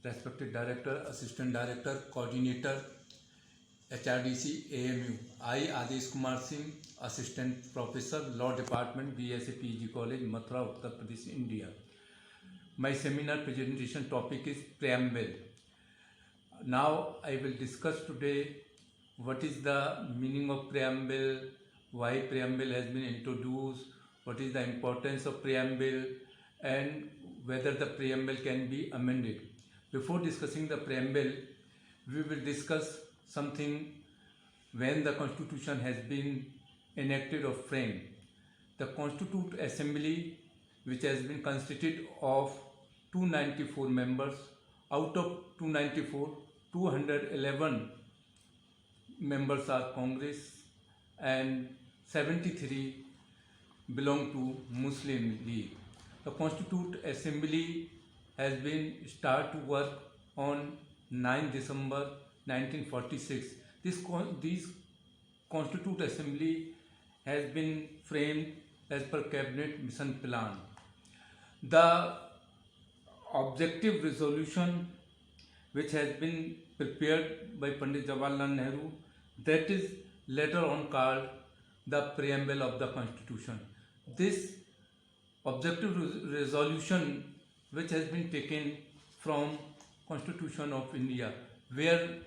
respected Director, Assistant Director, Coordinator, HRDC, AMU. I, Adesh Kumar Singh, Assistant Professor, Law Department, BSc PG College, Mathura, Uttar Pradesh, India. My seminar presentation topic is Preamble. Now I will discuss today what is the meaning of Preamble, why Preamble has been introduced, what is the importance of Preamble, and whether the Preamble can be amended. Before discussing the Preamble, we will discuss something when the Constitution has been enacted or framed. The Constituent Assembly, which has been constituted of 294 members, out of 294, 211 members are Congress and 73 belong to Muslim League. The Constituent Assembly has been started to work on 9 December 1946. This Constituent Assembly has been framed as per Cabinet Mission Plan. The objective resolution which has been prepared by Pandit Jawaharlal Nehru, that is later on called the Preamble of the Constitution. This objective resolution which has been taken from Constitution of India, where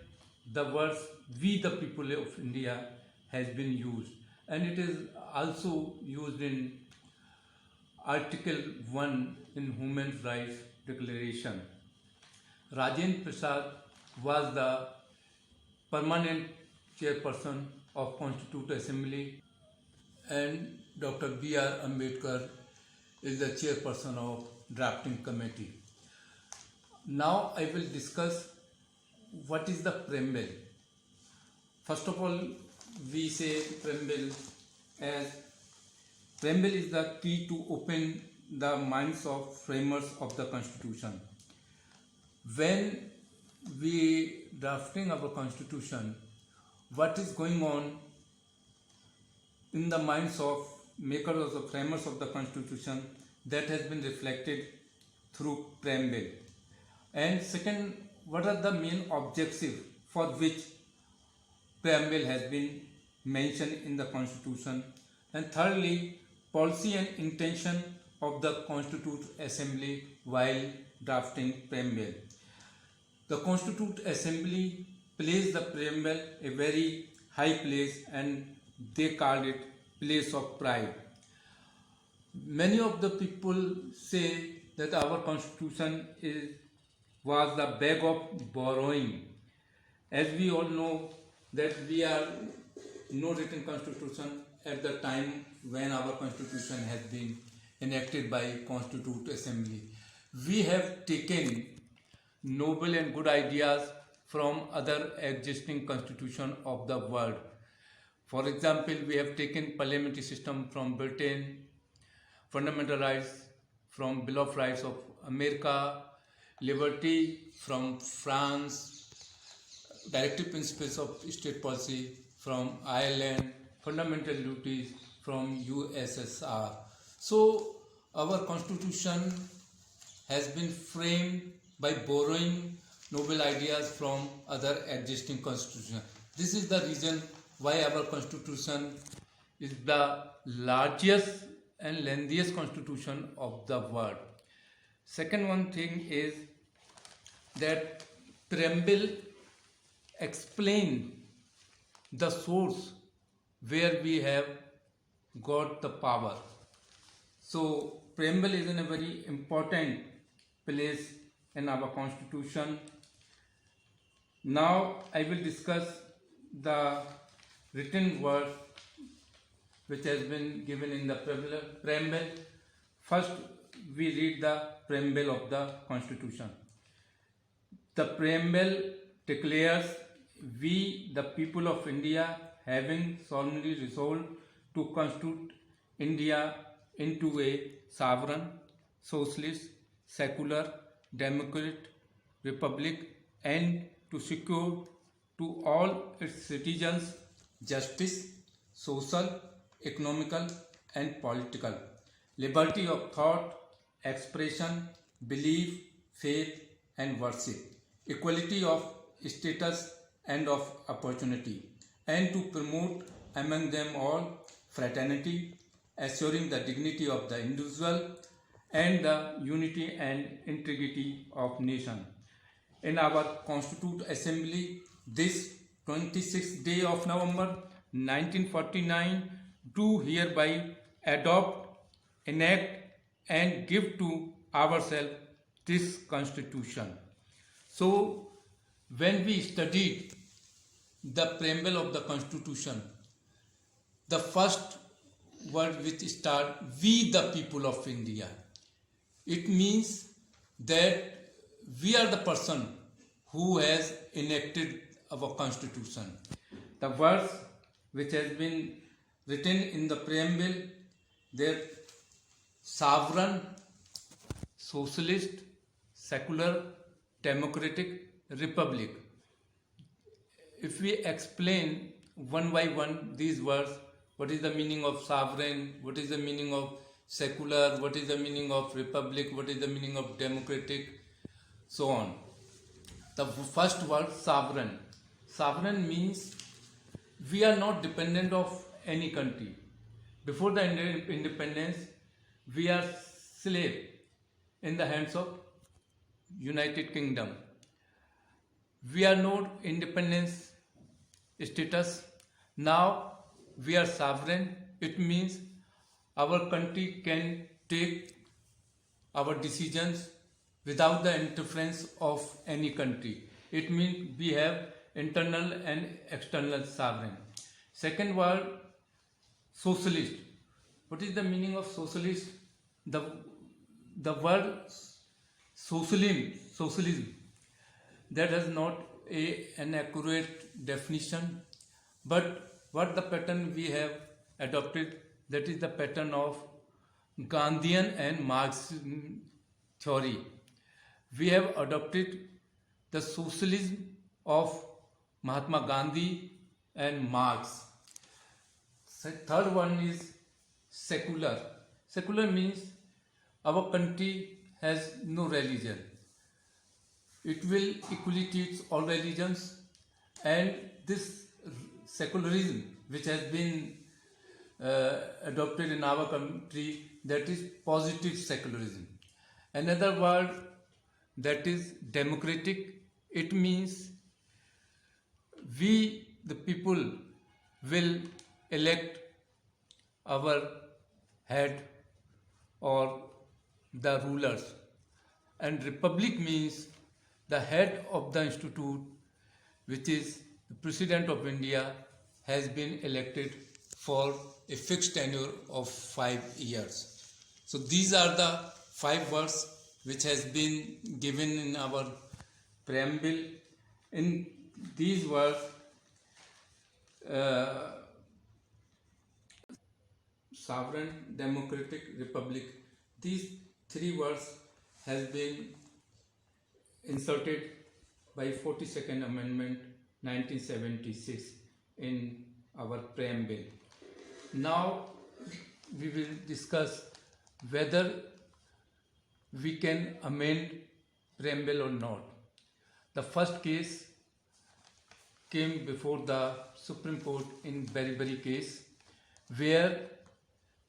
the words "We the people of India" has been used, and it is also used in Article 1 in Human Rights Declaration. Rajendra Prasad was the permanent chairperson of Constituent Assembly, and Dr. B.R. Ambedkar is the chairperson of Drafting Committee. Now I will discuss what is the Preamble. First of all, we say Preamble as Preamble is the key to open the minds of framers of the Constitution. When we drafting our Constitution, what is going on in the minds of makers or framers of the Constitution, that has been reflected through Preamble. And second, what are the main objectives for which Preamble has been mentioned in the Constitution? And thirdly, policy and intention of the Constituent Assembly while drafting Preamble. The Constituent Assembly placed the Preamble a very high place, and they called it place of pride. Many of the people say that our Constitution was the bag of borrowing. As we all know that we are no written Constitution at the time when our Constitution has been enacted by Constituent Assembly. We have taken noble and good ideas from other existing constitution of the world. For example, we have taken parliamentary system from Britain, fundamental rights from Bill of Rights of America, liberty from France, directive principles of state policy from Ireland, fundamental duties from USSR. So our Constitution has been framed by borrowing noble ideas from other existing constitutions. This is the reason why our Constitution is the largest and lengthiest constitution of the world. Second one thing is that Preamble explain the source where we have got the power. So Preamble is in a very important place in our Constitution. Now I will discuss the written word which has been given in the Preamble. First, we read the Preamble of the Constitution. The Preamble declares, "We, the people of India, having solemnly resolved to constitute India into a sovereign, socialist, secular, democratic republic, and to secure to all its citizens justice, social, economical, and political, liberty of thought, expression, belief, faith, and worship, equality of status and of opportunity, and to promote among them all fraternity, assuring the dignity of the individual and the unity and integrity of nation. In our Constituent Assembly, this 26th day of November 1949, do hereby adopt, enact, and give to ourselves this Constitution. So, when we studied the preamble of the Constitution, the first word which start, we the people of India, it means that we are the person who has enacted our Constitution. The words which has been written in the preamble, that sovereign, socialist, secular, democratic, republic. If we explain one by one these words, what is the meaning of sovereign, what is the meaning of secular, what is the meaning of republic, what is the meaning of democratic, so on. The first word, sovereign. Sovereign means we are not dependent of any country. Before the independence, we are slave in the hands of United Kingdom. We are not independence status. Now we are sovereign. It means our country can take our decisions without the interference of any country. It means we have internal and external sovereign. Second word, socialist. What is the meaning of socialist? The word socialism, that has not an accurate definition, but what the pattern we have adopted, that is the pattern of Gandhian and Marxism theory. We have adopted the socialism of Mahatma Gandhi and Marx. Third one is secular. Secular means our country has no religion. It will equally teach all religions, and this secularism which has been adopted in our country, that is positive secularism. Another word, that is democratic. It means we the people will elect our head or the rulers, and republic means the head of the institute, which is the President of India, has been elected for a fixed tenure of 5 years. So these are the 5 words which has been given in our preamble. In these words, sovereign, democratic, republic, these 3 words has been inserted by 42nd Amendment 1976 in our preamble. Now we will discuss whether we can amend preamble or not. The first case came before the Supreme Court in Berry case, where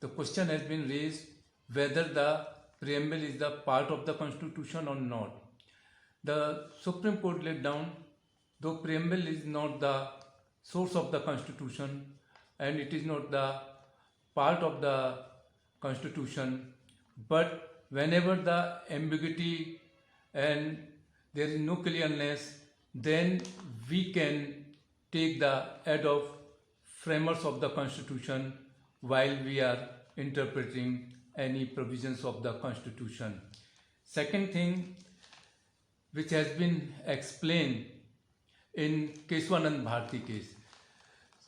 the question has been raised whether the preamble is the part of the Constitution or not. The Supreme Court laid down, though preamble is not the source of the Constitution and it is not the part of the Constitution, but whenever the ambiguity and there is no clearness, then we can take the aid of framers of the Constitution while we are interpreting any provisions of the Constitution. Second thing, which has been explained in Keswanand Bharati case.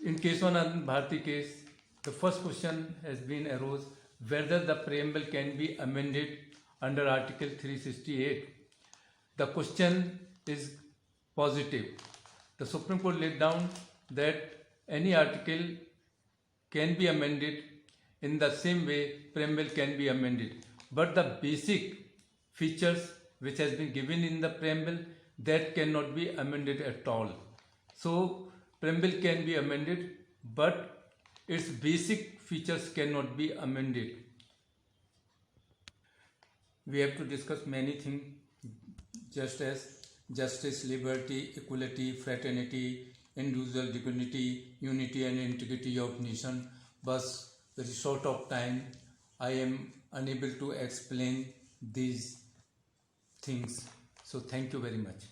In Keswanand Bharati case, the first question has been arose whether the preamble can be amended under Article 368. The question is positive. The Supreme Court laid down that any article can be amended in the same way preamble can be amended, but the basic features which has been given in the preamble, that cannot be amended at all. So preamble can be amended, but its basic features cannot be amended. We have to discuss many things, just as justice, liberty, equality, fraternity, individual dignity, unity and integrity of nation. But very short of time, I am unable to explain these things. So thank you very much.